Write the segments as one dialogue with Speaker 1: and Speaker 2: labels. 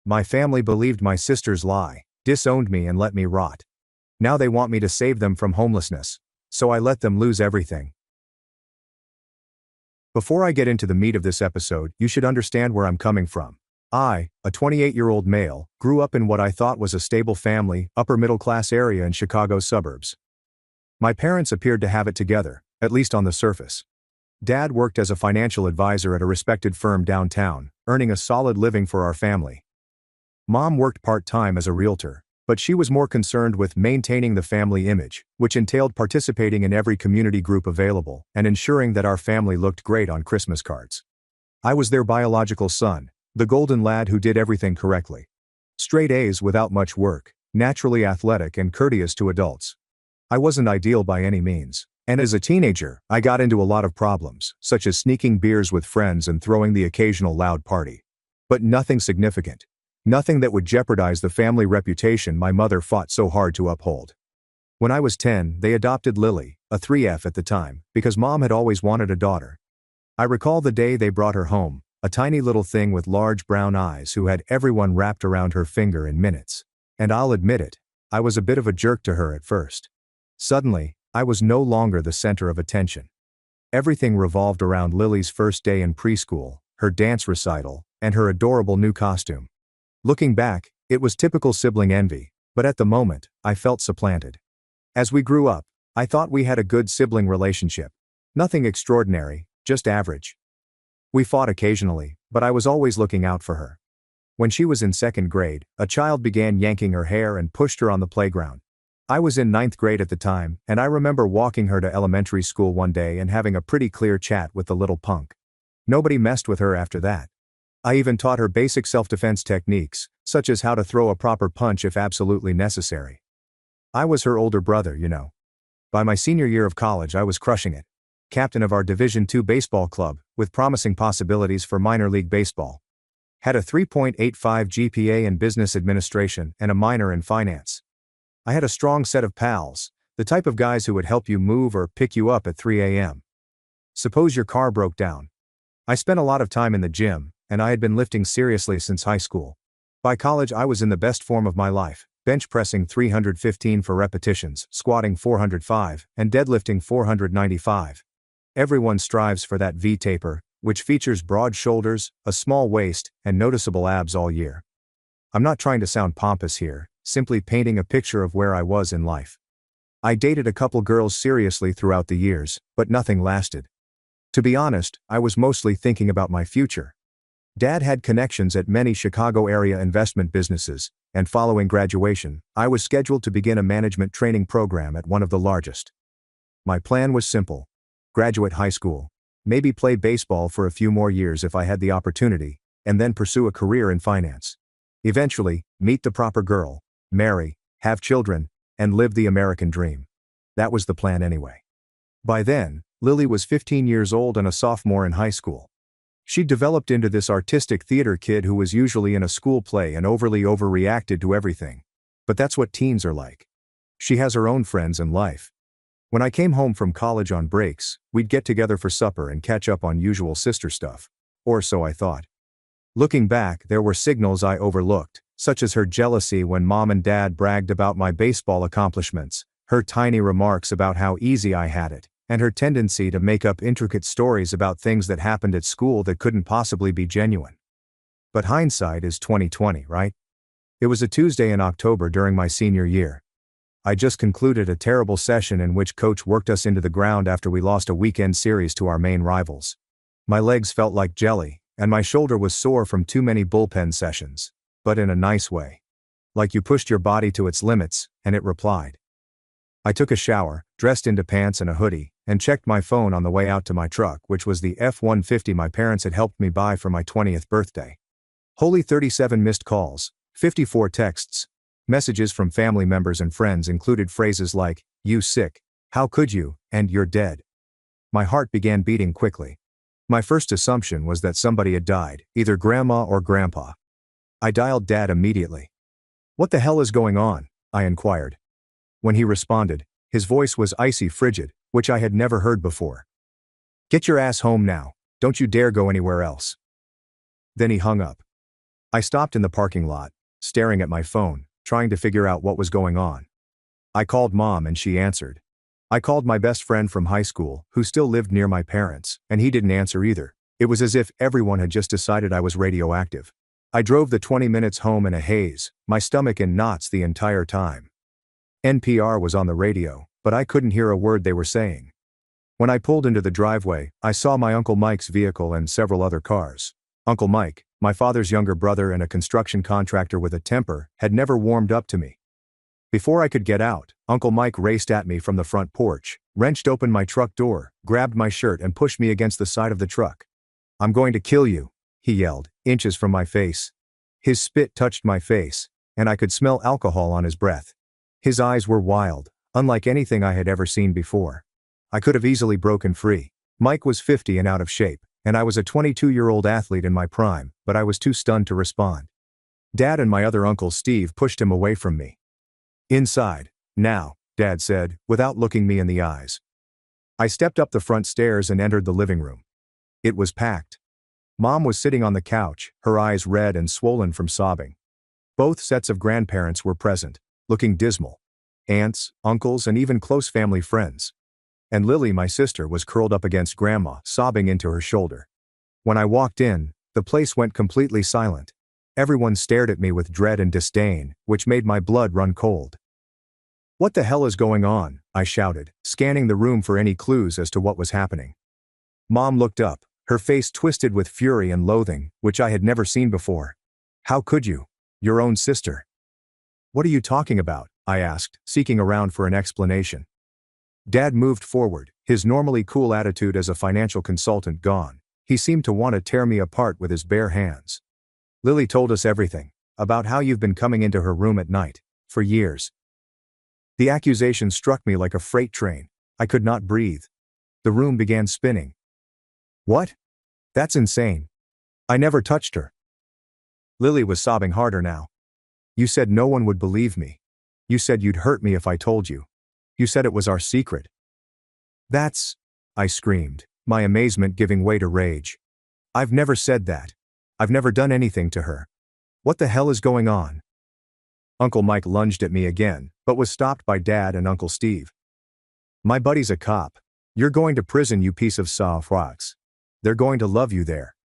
Speaker 1: My family believed my sister's lie, disowned me and let me rot. Now they want me to save them from homelessness. So I let them lose everything. Before I get into the meat of this episode, you should understand where I'm coming from. I, a 28-year-old male, grew up in what I thought was a stable family, upper-middle-class area in Chicago's suburbs. My parents appeared to have it together, at least on the surface. Dad worked as a financial advisor at a respected firm downtown, earning a solid living for our family. Mom worked part-time as a realtor, but she was more concerned with maintaining the family image, which entailed participating in every community group available and ensuring that our family looked great on Christmas cards. I was their biological son, the golden lad who did everything correctly. Straight A's without much work, naturally athletic and courteous to adults. I wasn't ideal by any means, and as a teenager, I got into a lot of problems, such as sneaking beers with friends and throwing the occasional loud party. But nothing significant. Nothing that would jeopardize the family reputation my mother fought so hard to uphold. When I was 10, they adopted Lily, a 3F at the time, because Mom had always wanted a daughter. I recall the day they brought her home, a tiny little thing with large brown eyes who had everyone wrapped around her finger in minutes. And I'll admit it, I was a bit of a jerk to her at first. Suddenly, I was no longer the center of attention. Everything revolved around Lily's first day in preschool, her dance recital, and her adorable new costume. Looking back, it was typical sibling envy, but at the moment, I felt supplanted. As we grew up, I thought we had a good sibling relationship. Nothing extraordinary, just average. We fought occasionally, but I was always looking out for her. When she was in second grade, a child began yanking her hair and pushed her on the playground. I was in ninth grade at the time, and I remember walking her to elementary school one day and having a pretty clear chat with the little punk. Nobody messed with her after that. I even taught her basic self-defense techniques, such as how to throw a proper punch if absolutely necessary. I was her older brother, you know. By my senior year of college I was crushing it. Captain of our Division II baseball club, with promising possibilities for minor league baseball. Had a 3.85 GPA in business administration and a minor in finance. I had a strong set of pals, the type of guys who would help you move or pick you up at 3 a.m. Suppose your car broke down. I spent a lot of time in the gym, and I had been lifting seriously since high school. By college I was in the best form of my life, bench pressing 315 for repetitions, squatting 405, and deadlifting 495. Everyone strives for that V-taper, which features broad shoulders, a small waist, and noticeable abs all year. I'm not trying to sound pompous here, simply painting a picture of where I was in life. I dated a couple girls seriously throughout the years, but nothing lasted. To be honest, I was mostly thinking about my future. Dad had connections at many Chicago area investment businesses, and following graduation, I was scheduled to begin a management training program at one of the largest. My plan was simple. Graduate high school, maybe play baseball for a few more years if I had the opportunity, and then pursue a career in finance. Eventually, meet the proper girl, marry, have children, and live the American dream. That was the plan anyway. By then, Lily was 15 years old and a sophomore in high school. She'd developed into this artistic theater kid who was usually in a school play and overly overreacted to everything. But that's what teens are like. She has her own friends and life. When I came home from college on breaks, we'd get together for supper and catch up on usual sister stuff. Or so I thought. Looking back, there were signals I overlooked, such as her jealousy when Mom and Dad bragged about my baseball accomplishments, her tiny remarks about how easy I had it, and her tendency to make up intricate stories about things that happened at school that couldn't possibly be genuine. But hindsight is 20/20, right? It was a Tuesday in October during my senior year. I just concluded a terrible session in which coach worked us into the ground after we lost a weekend series to our main rivals. My legs felt like jelly, and my shoulder was sore from too many bullpen sessions, but in a nice way. Like you pushed your body to its limits, and it replied. I took a shower, dressed into pants and a hoodie, and checked my phone on the way out to my truck, which was the F-150 my parents had helped me buy for my 20th birthday. Holy 37 missed calls, 54 texts. Messages from family members and friends included phrases like, "You sick, how could you," and "You're dead." My heart began beating quickly. My first assumption was that somebody had died, either grandma or grandpa. I dialed Dad immediately. "What the hell is going on?" I inquired. When he responded, his voice was icy frigid, which I had never heard before. "Get your ass home now, don't you dare go anywhere else." Then he hung up. I stopped in the parking lot, staring at my phone, trying to figure out what was going on. I called Mom and she answered. I called my best friend from high school, who still lived near my parents, and he didn't answer either. It was as if everyone had just decided I was radioactive. I drove the 20 minutes home in a haze, my stomach in knots the entire time. NPR was on the radio, but I couldn't hear a word they were saying. When I pulled into the driveway, I saw my Uncle Mike's vehicle and several other cars. Uncle Mike, my father's younger brother and a construction contractor with a temper, had never warmed up to me. Before I could get out, Uncle Mike raced at me from the front porch, wrenched open my truck door, grabbed my shirt and pushed me against the side of the truck. "I'm going to kill you," he yelled, inches from my face. His spit touched my face, and I could smell alcohol on his breath. His eyes were wild, unlike anything I had ever seen before. I could have easily broken free. Mike was 50 and out of shape, and I was a 22-year-old athlete in my prime, but I was too stunned to respond. Dad and my other uncle Steve pushed him away from me. "Inside, now," Dad said, without looking me in the eyes. I stepped up the front stairs and entered the living room. It was packed. Mom was sitting on the couch, her eyes red and swollen from sobbing. Both sets of grandparents were present, looking dismal. Aunts, uncles, and even close family friends. And Lily, my sister, was curled up against Grandma, sobbing into her shoulder. When I walked in, the place went completely silent. Everyone stared at me with dread and disdain, which made my blood run cold. "What the hell is going on?" I shouted, scanning the room for any clues as to what was happening. Mom looked up, her face twisted with fury and loathing, which I had never seen before. "How could you? Your own sister." "What are you talking about?" I asked, seeking around for an explanation. Dad moved forward, his normally cool attitude as a financial consultant gone. He seemed to want to tear me apart with his bare hands. "Lily told us everything, about how you've been coming into her room at night, for years." The accusation struck me like a freight train. I could not breathe. The room began spinning. "What? That's insane. I never touched her." Lily was sobbing harder now. "You said no one would believe me. You said you'd hurt me if I told you. You said it was our secret." "That's..." I screamed, my amazement giving way to rage. "I've never said that. I've never done anything to her. What the hell is going on?" Uncle Mike lunged at me again, but was stopped by Dad and Uncle Steve. "My buddy's a cop. You're going to prison, you piece of sauerkraut. They're going to love you there."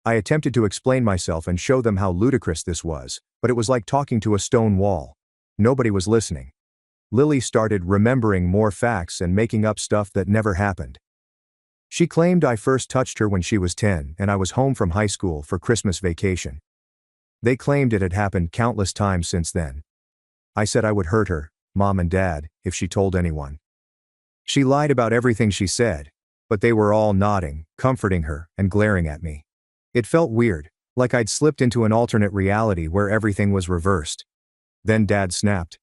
Speaker 1: I attempted to explain myself and show them how ludicrous this was, but it was like talking to a stone wall. Nobody was listening. Lily started remembering more facts and making up stuff that never happened. She claimed I first touched her when she was 10 and I was home from high school for Christmas vacation. They claimed it had happened countless times since then. I said I would hurt her, Mom and Dad, if she told anyone. She lied about everything she said, but they were all nodding, comforting her, and glaring at me. It felt weird, like I'd slipped into an alternate reality where everything was reversed. Then Dad snapped.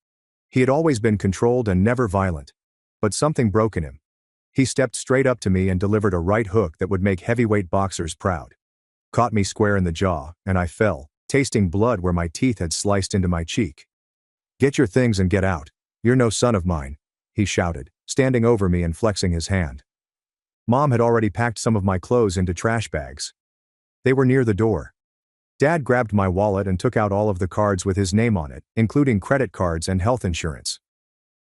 Speaker 1: He had always been controlled and never violent. But something broke in him. He stepped straight up to me and delivered a right hook that would make heavyweight boxers proud. Caught me square in the jaw, and I fell, tasting blood where my teeth had sliced into my cheek. "Get your things and get out. You're no son of mine," he shouted, standing over me and flexing his hand. Mom had already packed some of my clothes into trash bags. They were near the door. Dad grabbed my wallet and took out all of the cards with his name on it, including credit cards and health insurance.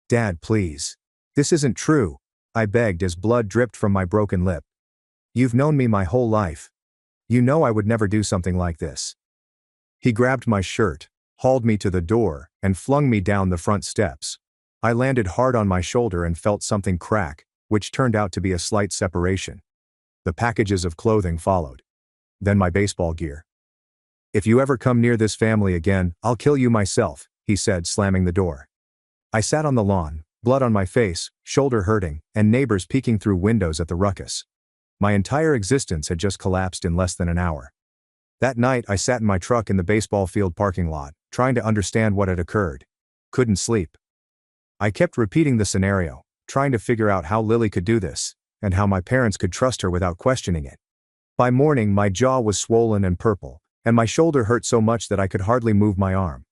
Speaker 1: "Dad, please. This isn't true," I begged as blood dripped from my broken lip. "You've known me my whole life. You know I would never do something like this." He grabbed my shirt, hauled me to the door, and flung me down the front steps. I landed hard on my shoulder and felt something crack, which turned out to be a slight separation. The packages of clothing followed. Then my baseball gear. "If you ever come near this family again, I'll kill you myself," he said, slamming the door. I sat on the lawn, blood on my face, shoulder hurting, and neighbors peeking through windows at the ruckus. My entire existence had just collapsed in less than an hour. That night I sat in my truck in the baseball field parking lot, trying to understand what had occurred. Couldn't sleep. I kept repeating the scenario, trying to figure out how Lily could do this, and how my parents could trust her without questioning it. By morning my jaw was swollen and purple, and my shoulder hurt so much that I could hardly move my arm.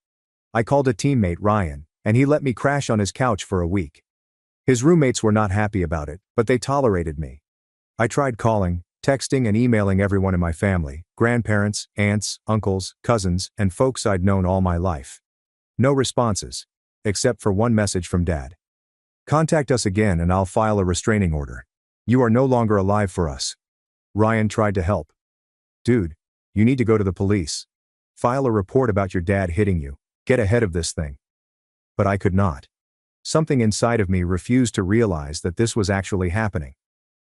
Speaker 1: I called a teammate, Ryan, and he let me crash on his couch for a week. His roommates were not happy about it, but they tolerated me. I tried calling, texting and emailing everyone in my family, grandparents, aunts, uncles, cousins, and folks I'd known all my life. No responses. Except for one message from Dad. Contact us again and I'll file a restraining order. You are no longer alive for us. Ryan tried to help. Dude, you need to go to the police. File a report about your dad hitting you. Get ahead of this thing. But I could not. Something inside of me refused to realize that this was actually happening.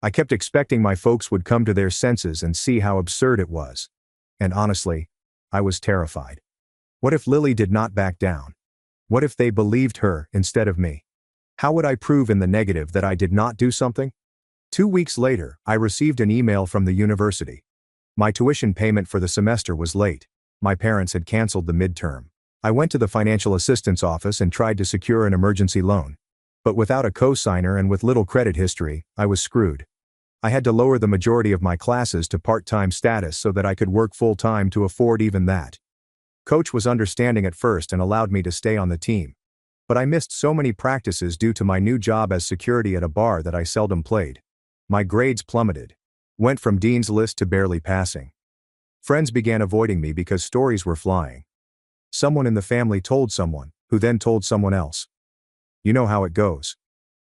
Speaker 1: I kept expecting my folks would come to their senses and see how absurd it was. And honestly, I was terrified. What if Lily did not back down? What if they believed her instead of me? How would I prove in the negative that I did not do something? 2 weeks later, I received an email from the university. My tuition payment for the semester was late. My parents had canceled the midterm. I went to the financial assistance office and tried to secure an emergency loan. But without a co-signer and with little credit history, I was screwed. I had to lower the majority of my classes to part-time status so that I could work full-time to afford even that. Coach was understanding at first and allowed me to stay on the team. But I missed so many practices due to my new job as security at a bar that I seldom played. My grades plummeted. Went from dean's list to barely passing. Friends began avoiding me because stories were flying. Someone in the family told someone, who then told someone else. You know how it goes.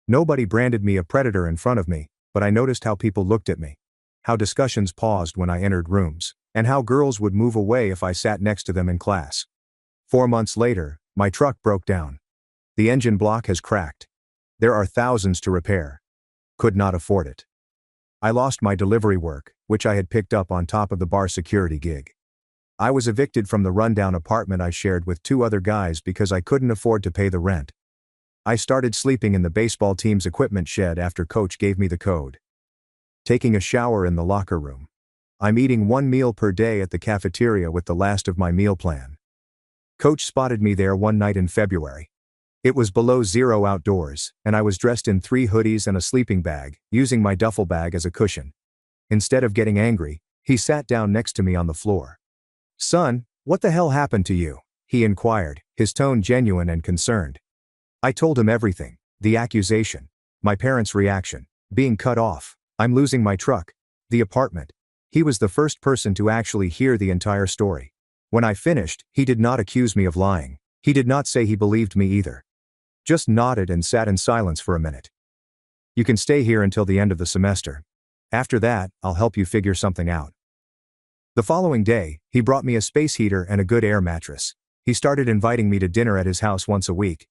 Speaker 1: Nobody branded me a predator in front of me, but I noticed how people looked at me. How discussions paused when I entered rooms, and how girls would move away if I sat next to them in class. 4 months later, my truck broke down. The engine block has cracked. There are thousands to repair. Could not afford it. I lost my delivery work, which I had picked up on top of the bar security gig. I was evicted from the rundown apartment I shared with 2 other guys because I couldn't afford to pay the rent. I started sleeping in the baseball team's equipment shed after Coach gave me the code. Taking a shower in the locker room. I'm eating 1 meal per day at the cafeteria with the last of my meal plan. Coach spotted me there one night in February. It was below zero outdoors, and I was dressed in 3 hoodies and a sleeping bag, using my duffel bag as a cushion. Instead of getting angry, he sat down next to me on the floor. Son, what the hell happened to you? He inquired, his tone genuine and concerned. I told him everything, the accusation, my parents' reaction, being cut off, I'm losing my truck, the apartment. He was the first person to actually hear the entire story. When I finished, he did not accuse me of lying. He did not say he believed me either. Just nodded and sat in silence for a minute. You can stay here until the end of the semester. After that, I'll help you figure something out. The following day, he brought me a space heater and a good air mattress. He started inviting me to dinner at his house once a week.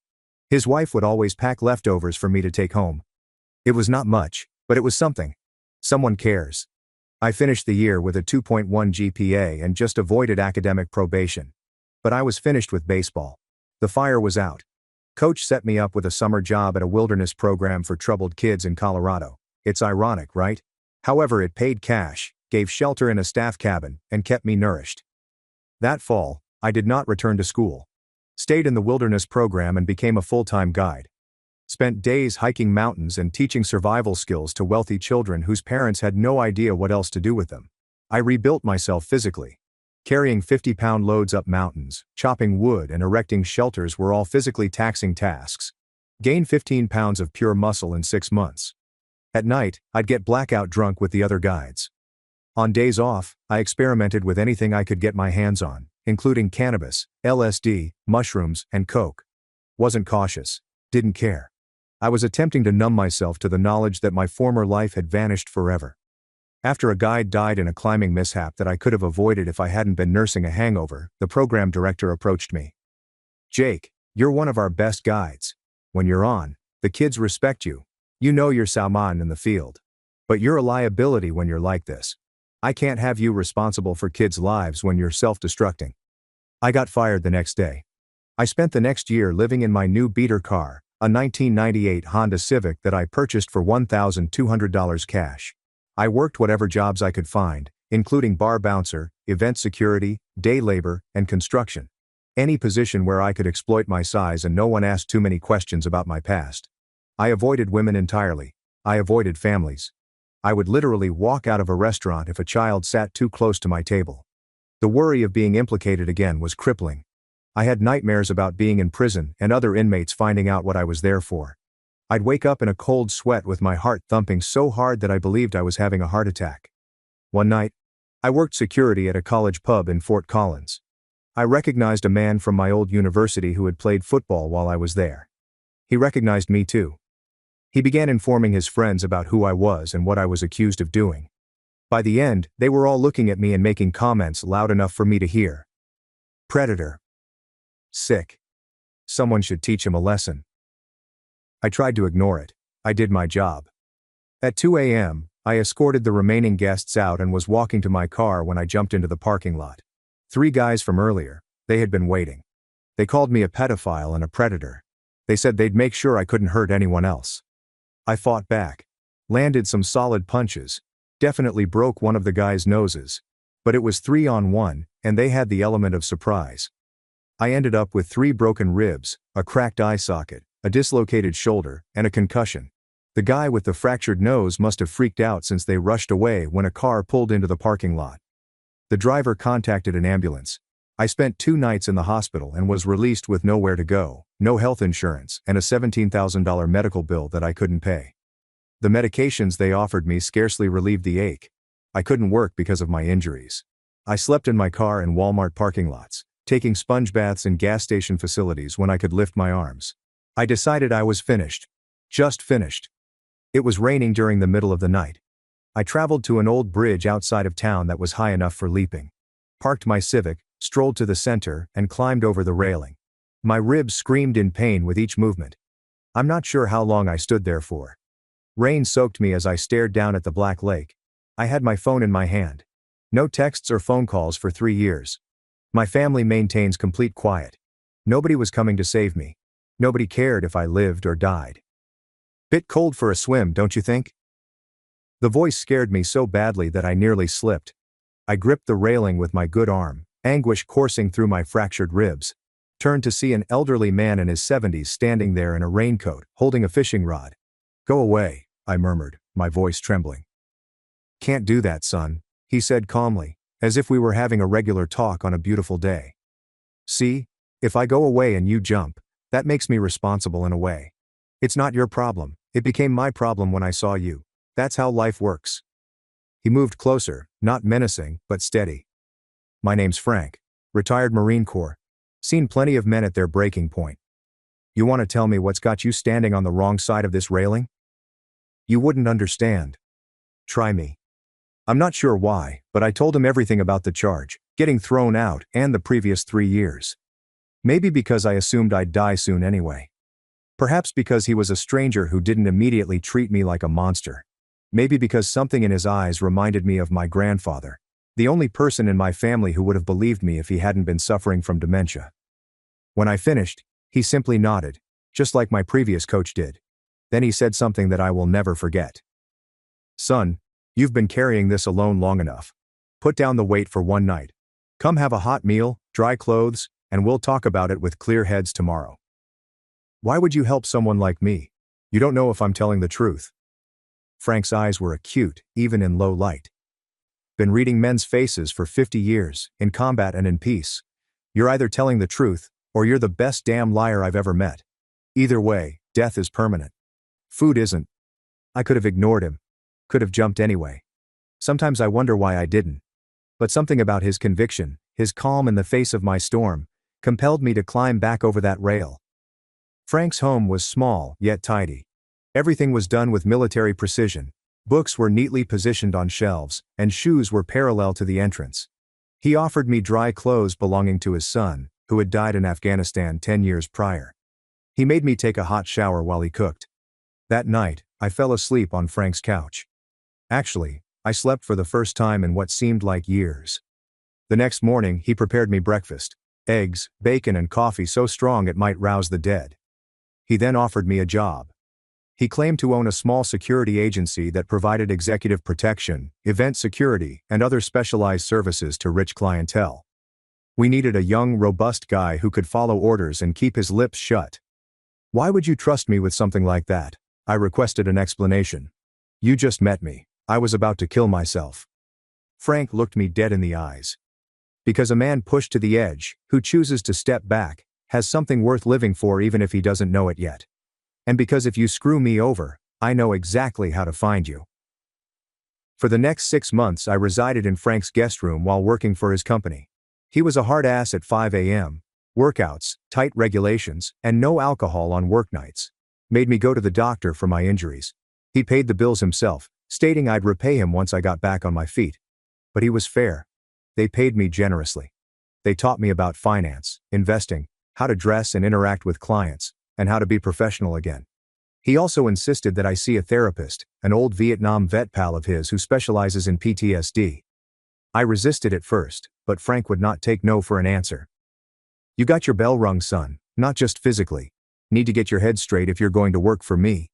Speaker 1: His wife would always pack leftovers for me to take home. It was not much, but it was something. Someone cares. I finished the year with a 2.1 GPA and just avoided academic probation. But I was finished with baseball. The fire was out. Coach set me up with a summer job at a wilderness program for troubled kids in Colorado. It's ironic, right? However, it paid cash, gave shelter in a staff cabin, and kept me nourished. That fall, I did not return to school. Stayed in the wilderness program and became a full-time guide. Spent days hiking mountains and teaching survival skills to wealthy children whose parents had no idea what else to do with them. I rebuilt myself physically. Carrying 50-pound loads up mountains, chopping wood and erecting shelters were all physically taxing tasks. Gained 15 pounds of pure muscle in 6 months. At night, I'd get blackout drunk with the other guides. On days off, I experimented with anything I could get my hands on, including cannabis, LSD, mushrooms, and coke. Wasn't cautious. Didn't care. I was attempting to numb myself to the knowledge that my former life had vanished forever. After a guide died in a climbing mishap that I could have avoided if I hadn't been nursing a hangover, the program director approached me. Jake, you're one of our best guides. When you're on, the kids respect you. You know you're Salman in the field. But you're a liability when you're like this. I can't have you responsible for kids' lives when you're self-destructing. I got fired the next day. I spent the next year living in my new beater car, a 1998 Honda Civic that I purchased for $1,200 cash. I worked whatever jobs I could find, including bar bouncer, event security, day labor, and construction. Any position where I could exploit my size and no one asked too many questions about my past. I avoided women entirely. I avoided families. I would literally walk out of a restaurant if a child sat too close to my table. The worry of being implicated again was crippling. I had nightmares about being in prison and other inmates finding out what I was there for. I'd wake up in a cold sweat with my heart thumping so hard that I believed I was having a heart attack. One night, I worked security at a college pub in Fort Collins. I recognized a man from my old university who had played football while I was there. He recognized me too. He began informing his friends about who I was and what I was accused of doing. By the end, they were all looking at me and making comments loud enough for me to hear. Predator. Sick. Someone should teach him a lesson. I tried to ignore it. I did my job. At 2 a.m., I escorted the remaining guests out and was walking to my car when I jumped into the parking lot. 3 guys from earlier, they had been waiting. They called me a pedophile and a predator. They said they'd make sure I couldn't hurt anyone else. I fought back. Landed some solid punches. Definitely broke one of the guys' noses. But it was 3-on-1, and they had the element of surprise. I ended up with 3 broken ribs, a cracked eye socket, a dislocated shoulder, and a concussion. The guy with the fractured nose must have freaked out since they rushed away when a car pulled into the parking lot. The driver contacted an ambulance. I spent 2 nights in the hospital and was released with nowhere to go, no health insurance, and a $17,000 medical bill that I couldn't pay. The medications they offered me scarcely relieved the ache. I couldn't work because of my injuries. I slept in my car in Walmart parking lots, taking sponge baths in gas station facilities when I could lift my arms. I decided I was finished. Just finished. It was raining during the middle of the night. I traveled to an old bridge outside of town that was high enough for leaping. Parked my Civic, strolled to the center, and climbed over the railing. My ribs screamed in pain with each movement. I'm not sure how long I stood there for. Rain soaked me as I stared down at the black lake. I had my phone in my hand. No texts or phone calls for 3 years. My family maintains complete quiet. Nobody was coming to save me. Nobody cared if I lived or died. Bit cold for a swim, don't you think? The voice scared me so badly that I nearly slipped. I gripped the railing with my good arm, anguish coursing through my fractured ribs. Turned to see an elderly man in his 70s standing there in a raincoat, holding a fishing rod. Go away, I murmured, my voice trembling. Can't do that, son, he said calmly, as if we were having a regular talk on a beautiful day. See, if I go away and you jump, that makes me responsible in a way. It's not your problem, it became my problem when I saw you. That's how life works. He moved closer, not menacing, but steady. My name's Frank. Retired Marine Corps. Seen plenty of men at their breaking point. You want to tell me what's got you standing on the wrong side of this railing? You wouldn't understand. Try me. I'm not sure why, but I told him everything about the charge, getting thrown out, and the previous 3 years. Maybe because I assumed I'd die soon anyway. Perhaps because he was a stranger who didn't immediately treat me like a monster. Maybe because something in his eyes reminded me of my grandfather, the only person in my family who would have believed me if he hadn't been suffering from dementia. When I finished, he simply nodded, just like my previous coach did. Then he said something that I will never forget. Son, you've been carrying this alone long enough. Put down the weight for one night. Come have a hot meal, dry clothes, and we'll talk about it with clear heads tomorrow. Why would you help someone like me? You don't know if I'm telling the truth. Frank's eyes were acute, even in low light. Been reading men's faces for 50 years, in combat and in peace. You're either telling the truth, or you're the best damn liar I've ever met. Either way, death is permanent. Food isn't. I could have ignored him. Could have jumped anyway. Sometimes I wonder why I didn't. But something about his conviction, his calm in the face of my storm, compelled me to climb back over that rail. Frank's home was small, yet tidy. Everything was done with military precision. Books were neatly positioned on shelves, and shoes were parallel to the entrance. He offered me dry clothes belonging to his son, who had died in Afghanistan 10 years prior. He made me take a hot shower while he cooked. That night, I fell asleep on Frank's couch. Actually, I slept for the first time in what seemed like years. The next morning, he prepared me breakfast, eggs, bacon, and coffee so strong it might rouse the dead. He then offered me a job. He claimed to own a small security agency that provided executive protection, event security, and other specialized services to rich clientele. We needed a young, robust guy who could follow orders and keep his lips shut. Why would you trust me with something like that? I requested an explanation. You just met me. I was about to kill myself. Frank looked me dead in the eyes. Because a man pushed to the edge, who chooses to step back, has something worth living for even if he doesn't know it yet. And because if you screw me over, I know exactly how to find you. For the next 6 months I resided in Frank's guest room while working for his company. He was a hard ass at 5 a.m. Workouts, tight regulations, and no alcohol on work nights. Made me go to the doctor for my injuries. He paid the bills himself, stating I'd repay him once I got back on my feet. But he was fair. They paid me generously. They taught me about finance, investing, how to dress and interact with clients, and how to be professional again. He also insisted that I see a therapist, an old Vietnam vet pal of his who specializes in PTSD. I resisted at first, but Frank would not take no for an answer. You got your bell rung, son, not just physically. Need to get your head straight if you're going to work for me.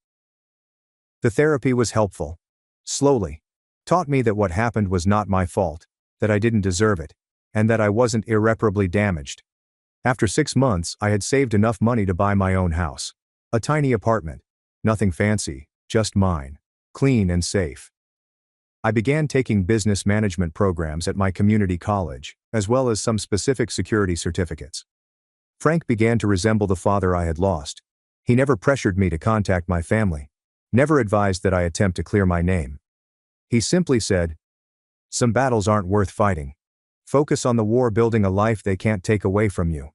Speaker 1: The therapy was helpful. Slowly. Taught me that what happened was not my fault, that I didn't deserve it, and that I wasn't irreparably damaged. After 6 months, I had saved enough money to buy my own house. A tiny apartment. Nothing fancy, just mine. Clean and safe. I began taking business management programs at my community college, as well as some specific security certificates. Frank began to resemble the father I had lost. He never pressured me to contact my family. Never advised that I attempt to clear my name. He simply said, "Some battles aren't worth fighting. Focus on the war building a life they can't take away from you."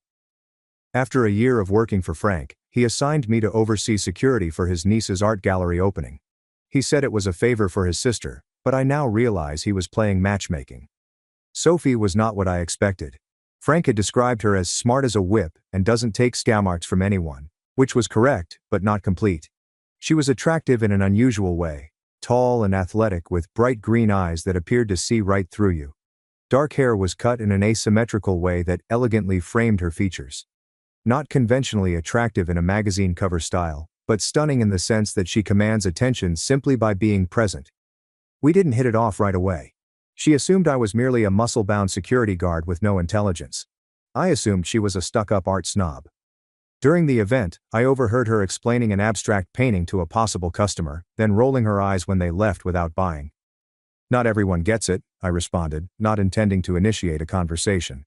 Speaker 1: After a year of working for Frank, he assigned me to oversee security for his niece's art gallery opening. He said it was a favor for his sister, but I now realize he was playing matchmaking. Sophie was not what I expected. Frank had described her as smart as a whip and doesn't take scam arts from anyone, which was correct, but not complete. She was attractive in an unusual way, tall and athletic with bright green eyes that appeared to see right through you. Dark hair was cut in an asymmetrical way that elegantly framed her features. Not conventionally attractive in a magazine cover style, but stunning in the sense that she commands attention simply by being present. We didn't hit it off right away. She assumed I was merely a muscle-bound security guard with no intelligence. I assumed she was a stuck-up art snob. During the event, I overheard her explaining an abstract painting to a possible customer, then rolling her eyes when they left without buying. "Not everyone gets it," I responded, not intending to initiate a conversation.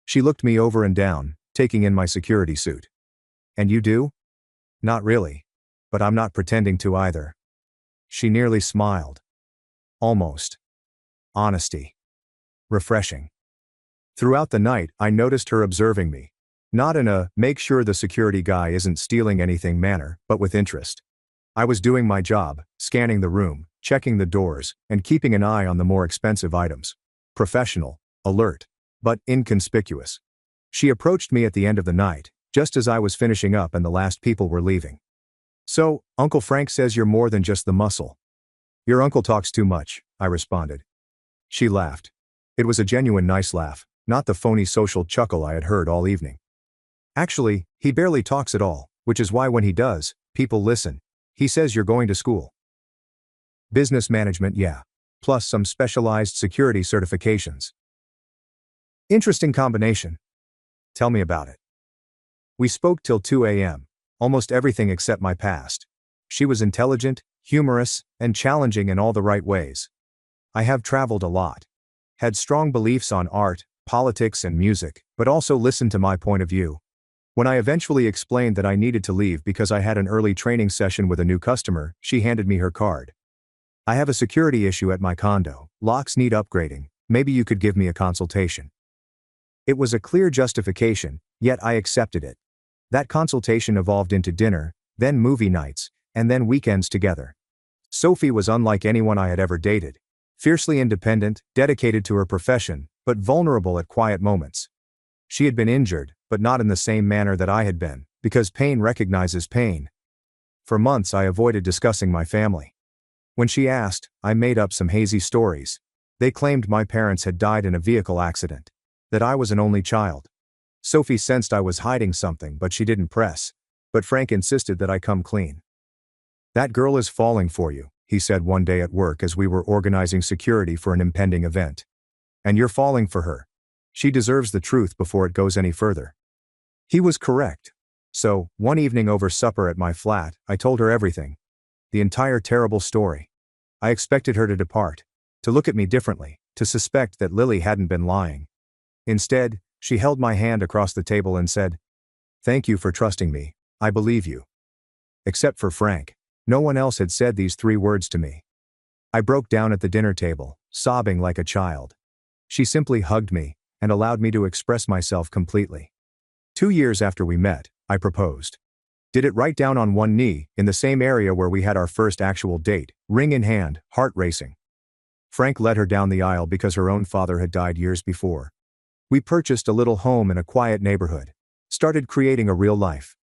Speaker 1: She looked me over and down, taking in my security suit. "And you do?" "Not really. But I'm not pretending to either." She nearly smiled. Almost. Honesty. Refreshing. Throughout the night, I noticed her observing me. Not in a "make sure the security guy isn't stealing anything" manner, but with interest. I was doing my job, scanning the room, checking the doors, and keeping an eye on the more expensive items. Professional, alert, but inconspicuous. She approached me at the end of the night, just as I was finishing up and the last people were leaving. "So, Uncle Frank says you're more than just the muscle." "Your uncle talks too much," I responded. She laughed. It was a genuine nice laugh, not the phony social chuckle I had heard all evening. "Actually, he barely talks at all, which is why when he does, people listen. He says you're going to school." "Business management, yeah. Plus some specialized security certifications." "Interesting combination. Tell me about it." We spoke till 2 a.m., almost everything except my past. She was intelligent, humorous, and challenging in all the right ways. I have traveled a lot. Had strong beliefs on art, politics, and music, but also listened to my point of view. When I eventually explained that I needed to leave because I had an early training session with a new customer, she handed me her card. "I have a security issue at my condo. Locks need upgrading. Maybe you could give me a consultation." It was a clear justification, yet I accepted it. That consultation evolved into dinner, then movie nights, and then weekends together. Sophie was unlike anyone I had ever dated. Fiercely independent, dedicated to her profession, but vulnerable at quiet moments. She had been injured, but not in the same manner that I had been, because pain recognizes pain. For months I avoided discussing my family. When she asked, I made up some hazy stories. They claimed my parents had died in a vehicle accident. That I was an only child. Sophie sensed I was hiding something, but she didn't press. But Frank insisted that I come clean. "That girl is falling for you," he said one day at work as we were organizing security for an impending event. "And you're falling for her. She deserves the truth before it goes any further." He was correct. So, one evening over supper at my flat, I told her everything. The entire terrible story. I expected her to depart. To look at me differently. To suspect that Lily hadn't been lying. Instead, she held my hand across the table and said, "Thank you for trusting me. I believe you." Except for Frank. No one else had said these 3 words to me. I broke down at the dinner table, sobbing like a child. She simply hugged me and allowed me to express myself completely. 2 years after we met, I proposed. Did it right down on one knee, in the same area where we had our first actual date, ring in hand, heart racing. Frank led her down the aisle because her own father had died years before. We purchased a little home in a quiet neighborhood. Started creating a real life.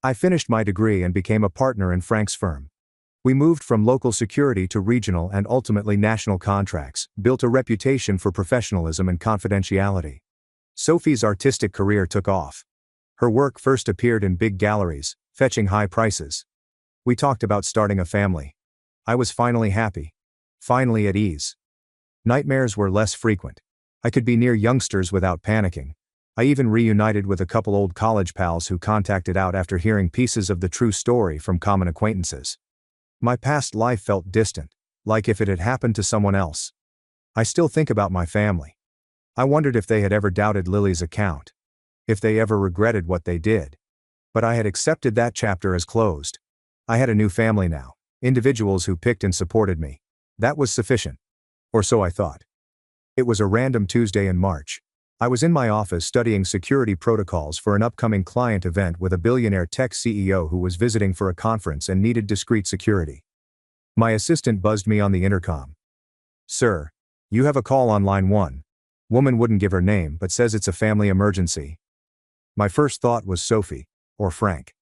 Speaker 1: I finished my degree and became a partner in Frank's firm. We moved from local security to regional and ultimately national contracts, built a reputation for professionalism and confidentiality. Sophie's artistic career took off. Her work first appeared in big galleries, fetching high prices. We talked about starting a family. I was finally happy. Finally at ease. Nightmares were less frequent. I could be near youngsters without panicking. I even reunited with a couple old college pals who contacted out after hearing pieces of the true story from common acquaintances. My past life felt distant, like if it had happened to someone else. I still think about my family. I wondered if they had ever doubted Lily's account. If they ever regretted what they did. But I had accepted that chapter as closed. I had a new family now, individuals who picked and supported me. That was sufficient. Or so I thought. It was a random Tuesday in March. I was in my office studying security protocols for an upcoming client event with a billionaire tech CEO who was visiting for a conference and needed discreet security. My assistant buzzed me on the intercom. "Sir, you have a call on line 1. Woman wouldn't give her name but says it's a family emergency." My first thought was Sophie, or Frank.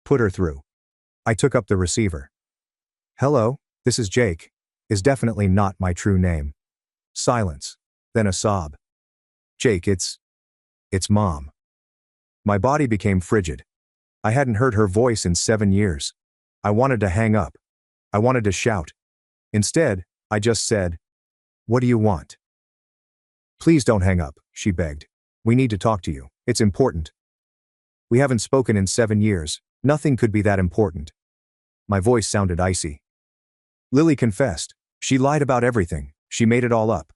Speaker 1: "Put her through." I took up the receiver. "Hello, this is Jake," is definitely not my true name. Silence. Then a sob. "Jake, it's Mom." My body became frigid. I hadn't heard her voice in 7 years. I wanted to hang up. I wanted to shout. Instead, I just said, "What do you want?" "Please don't hang up," she begged. "We need to talk to you. It's important." "We haven't spoken in 7 years. Nothing could be that important." My voice sounded icy. Lily confessed. She lied about everything. She made it all up.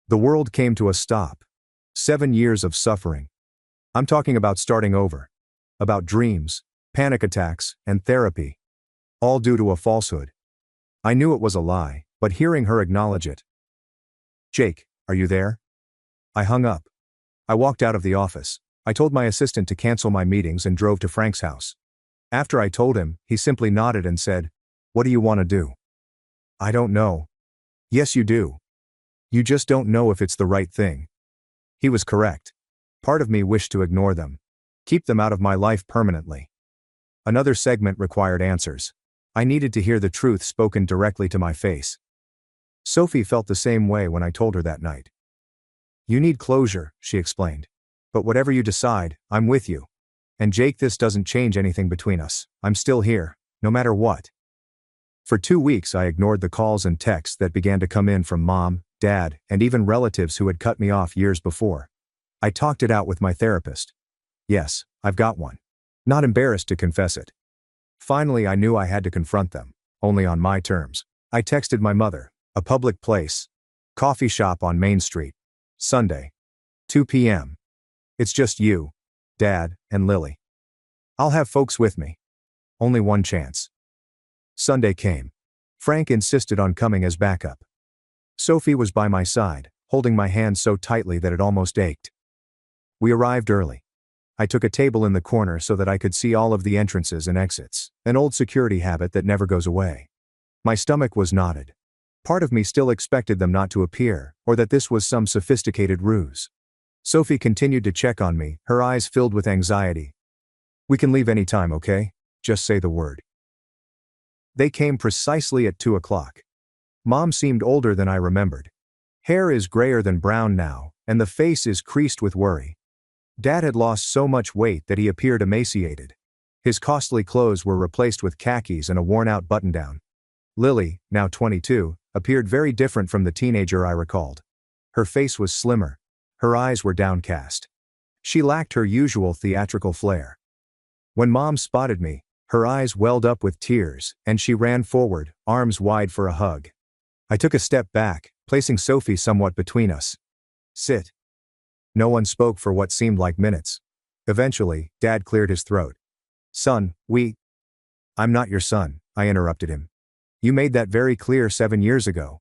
Speaker 1: The world came to a stop. 7 years of suffering. I'm talking about starting over. About dreams, panic attacks, and therapy. All due to a falsehood. I knew it was a lie, but hearing her acknowledge it. "Jake, are you there?" I hung up. I walked out of the office. I told my assistant to cancel my meetings and drove to Frank's house. After I told him, he simply nodded and said, "What do you want to do?" "I don't know." "Yes, you do. You just don't know if it's the right thing." He was correct. Part of me wished to ignore them. Keep them out of my life permanently. Another segment required answers. I needed to hear the truth spoken directly to my face. Sophie felt the same way when I told her that night. "You need closure," she explained. "But whatever you decide, I'm with you. And Jake, this doesn't change anything between us. I'm still here, no matter what." For 2 weeks I ignored the calls and texts that began to come in from Mom, Dad, and even relatives who had cut me off years before. I talked it out with my therapist. Yes, I've got one. Not embarrassed to confess it. Finally, I knew I had to confront them, only on my terms. I texted my mother, a public place. Coffee shop on Main Street. Sunday. 2 p.m. "It's just you, Dad, and Lily. I'll have folks with me. Only one chance." Sunday came. Frank insisted on coming as backup. Sophie was by my side, holding my hand so tightly that it almost ached. We arrived early. I took a table in the corner so that I could see all of the entrances and exits, an old security habit that never goes away. My stomach was knotted. Part of me still expected them not to appear, or that this was some sophisticated ruse. Sophie continued to check on me, her eyes filled with anxiety. "We can leave any time, okay? Just say the word." They came precisely at 2 o'clock. Mom seemed older than I remembered. Hair is grayer than brown now, and the face is creased with worry. Dad had lost so much weight that he appeared emaciated. His costly clothes were replaced with khakis and a worn-out button-down. Lily, now 22, appeared very different from the teenager I recalled. Her face was slimmer. Her eyes were downcast. She lacked her usual theatrical flair. When Mom spotted me, her eyes welled up with tears, and she ran forward, arms wide for a hug. I took a step back, placing Sophie somewhat between us. "Sit." No one spoke for what seemed like minutes. Eventually, Dad cleared his throat. "Son, I'm not your son," I interrupted him. You made that very clear 7 years ago.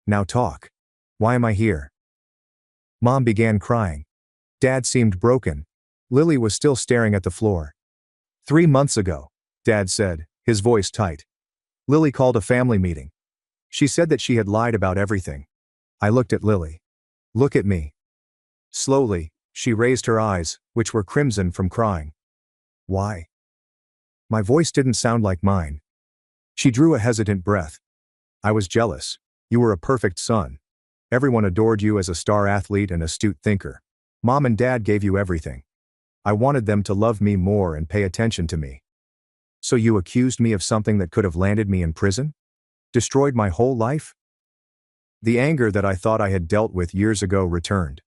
Speaker 1: Now talk. Why am I here? Mom began crying. Dad seemed broken. Lily was still staring at the floor. 3 months ago, Dad said, his voice tight. Lily called a family meeting. She said that she had lied about everything. I looked at Lily. Look at me. Slowly, she raised her eyes, which were crimson from crying. Why? My voice didn't sound like mine. She drew a hesitant breath. I was jealous. You were a perfect son. Everyone adored you as a star athlete and astute thinker. Mom and Dad gave you everything. I wanted them to love me more and pay attention to me. So you accused me of something that could have landed me in prison? Destroyed my whole life? The anger that I thought I had dealt with years ago returned.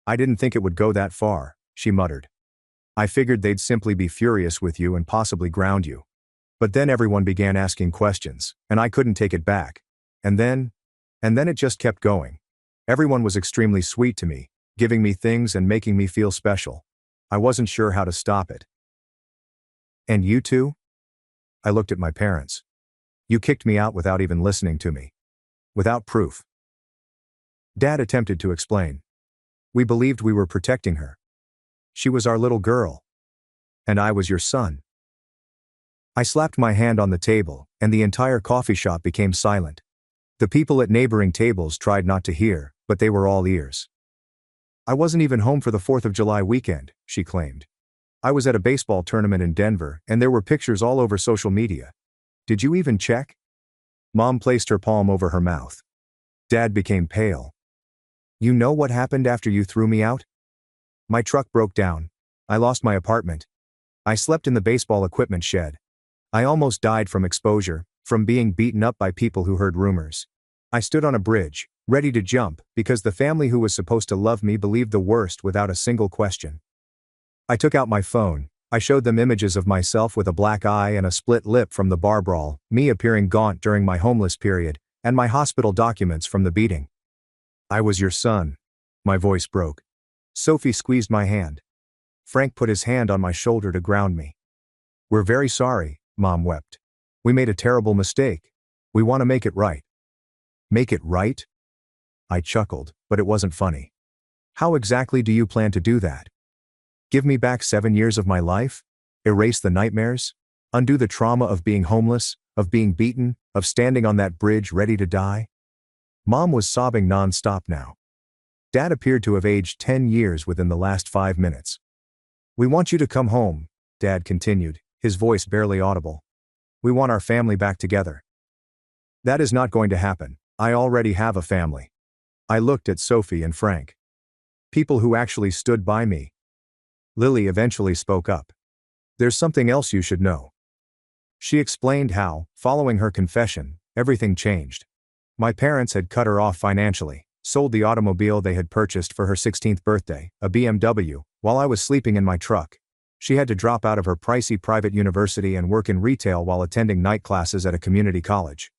Speaker 1: I didn't think it would go that far, she muttered. I figured they'd simply be furious with you and possibly ground you. But then everyone began asking questions, and I couldn't take it back. And then it just kept going. Everyone was extremely sweet to me, giving me things and making me feel special. I wasn't sure how to stop it. And you too? I looked at my parents. You kicked me out without even listening to me. Without proof. Dad attempted to explain. We believed we were protecting her. She was our little girl. And I was your son. I slapped my hand on the table, and the entire coffee shop became silent. The people at neighboring tables tried not to hear, but they were all ears. I wasn't even home for the 4th of July weekend, she claimed. I was at a baseball tournament in Denver, and there were pictures all over social media. Did you even check? Mom placed her palm over her mouth. Dad became pale. You know what happened after you threw me out? My truck broke down. I lost my apartment. I slept in the baseball equipment shed. I almost died from exposure, from being beaten up by people who heard rumors. I stood on a bridge, ready to jump, because the family who was supposed to love me believed the worst without a single question. I took out my phone. I showed them images of myself with a black eye and a split lip from the bar brawl, me appearing gaunt during my homeless period, and my hospital documents from the beating. I was your son. My voice broke. Sophie squeezed my hand. Frank put his hand on my shoulder to ground me. We're very sorry, Mom wept. We made a terrible mistake. We want to make it right. Make it right? I chuckled, but it wasn't funny. How exactly do you plan to do that? Give me back 7 years of my life? Erase the nightmares? Undo the trauma of being homeless, of being beaten, of standing on that bridge ready to die? Mom was sobbing non-stop now. Dad appeared to have aged 10 years within the last 5 minutes. We want you to come home, Dad continued, his voice barely audible. We want our family back together. That is not going to happen. I already have a family. I looked at Sophie and Frank. People who actually stood by me. Lily eventually spoke up. There's something else you should know. She explained how, following her confession, everything changed. My parents had cut her off financially, sold the automobile they had purchased for her 16th birthday, a BMW, while I was sleeping in my truck. She had to drop out of her pricey private university and work in retail while attending night classes at a community college.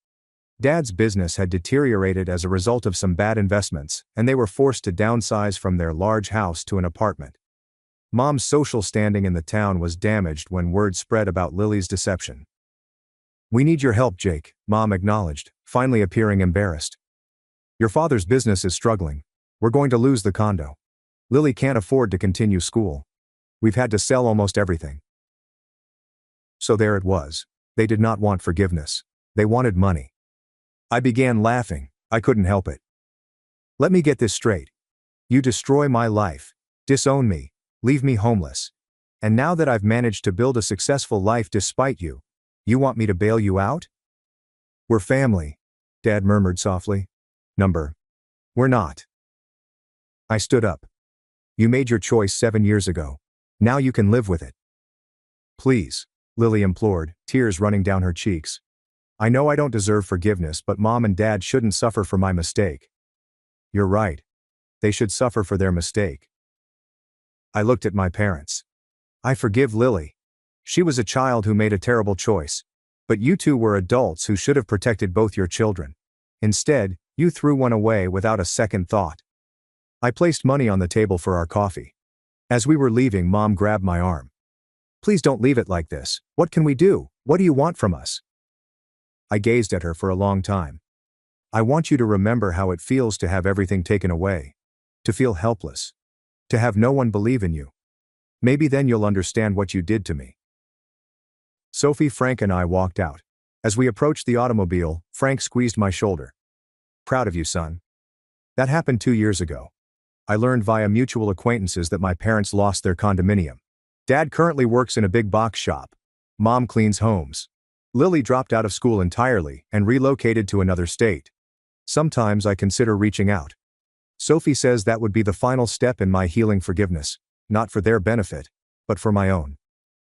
Speaker 1: Dad's business had deteriorated as a result of some bad investments, and they were forced to downsize from their large house to an apartment. Mom's social standing in the town was damaged when word spread about Lily's deception. We need your help, Jake, Mom acknowledged, finally appearing embarrassed. Your father's business is struggling. We're going to lose the condo. Lily can't afford to continue school. We've had to sell almost everything. So there it was. They did not want forgiveness. They wanted money. I began laughing. I couldn't help it. Let me get this straight. You destroy my life, disown me, leave me homeless. And now that I've managed to build a successful life despite you, you want me to bail you out? We're family, Dad murmured softly. We're not. I stood up. You made your choice 7 years ago. Now you can live with it. Please, Lily implored, tears running down her cheeks. I know I don't deserve forgiveness, but Mom and Dad shouldn't suffer for my mistake. You're right. They should suffer for their mistake. I looked at my parents. I forgive Lily. She was a child who made a terrible choice. But you two were adults who should have protected both your children. Instead, you threw one away without a second thought. I placed money on the table for our coffee. As we were leaving, Mom grabbed my arm. Please don't leave it like this. What can we do? What do you want from us? I gazed at her for a long time. I want you to remember how it feels to have everything taken away. To feel helpless. To have no one believe in you. Maybe then you'll understand what you did to me. Sophie, Frank and I walked out. As we approached the automobile, Frank squeezed my shoulder. Proud of you, son. That happened 2 years ago. I learned via mutual acquaintances that my parents lost their condominium. Dad currently works in a big box shop. Mom cleans homes. Lily dropped out of school entirely and relocated to another state. Sometimes I consider reaching out. Sophie says that would be the final step in my healing forgiveness, not for their benefit, but for my own.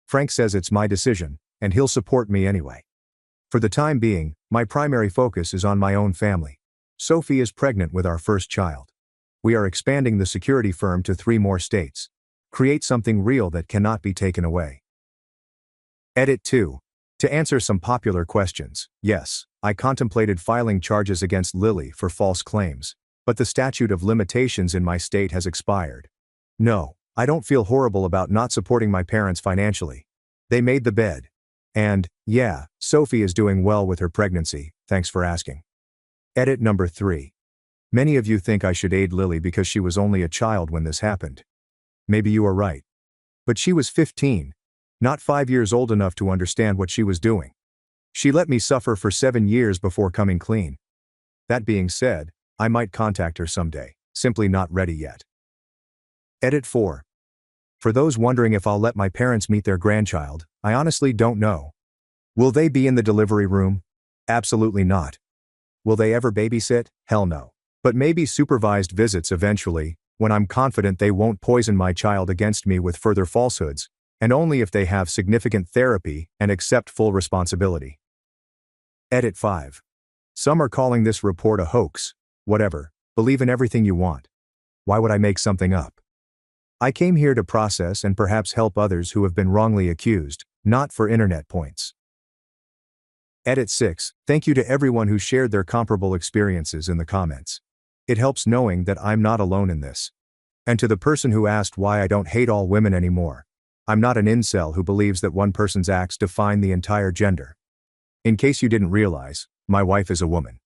Speaker 1: Frank says it's my decision, and he'll support me anyway. For the time being, my primary focus is on my own family. Sophie is pregnant with our first child. We are expanding the security firm to 3 more states. Create something real that cannot be taken away. Edit 2. To answer some popular questions, yes, I contemplated filing charges against Lily for false claims, but the statute of limitations in my state has expired. No, I don't feel horrible about not supporting my parents financially. They made the bed. And, yeah, Sophie is doing well with her pregnancy, thanks for asking. Edit number 3. Many of you think I should aid Lily because she was only a child when this happened. Maybe you are right. But she was 15, not 5 years old enough to understand what she was doing. She let me suffer for 7 years before coming clean. That being said, I might contact her someday, simply not ready yet. Edit 4. For those wondering if I'll let my parents meet their grandchild, I honestly don't know. Will they be in the delivery room? Absolutely not. Will they ever babysit? Hell no. But maybe supervised visits eventually, when I'm confident they won't poison my child against me with further falsehoods, and only if they have significant therapy and accept full responsibility. Edit 5. Some are calling this report a hoax. Whatever, believe in everything you want. Why would I make something up? I came here to process and perhaps help others who have been wrongly accused, not for internet points. Edit 6. Thank you to everyone who shared their comparable experiences in the comments. It helps knowing that I'm not alone in this. And to the person who asked why I don't hate all women anymore. I'm not an incel who believes that one person's acts define the entire gender. In case you didn't realize, my wife is a woman.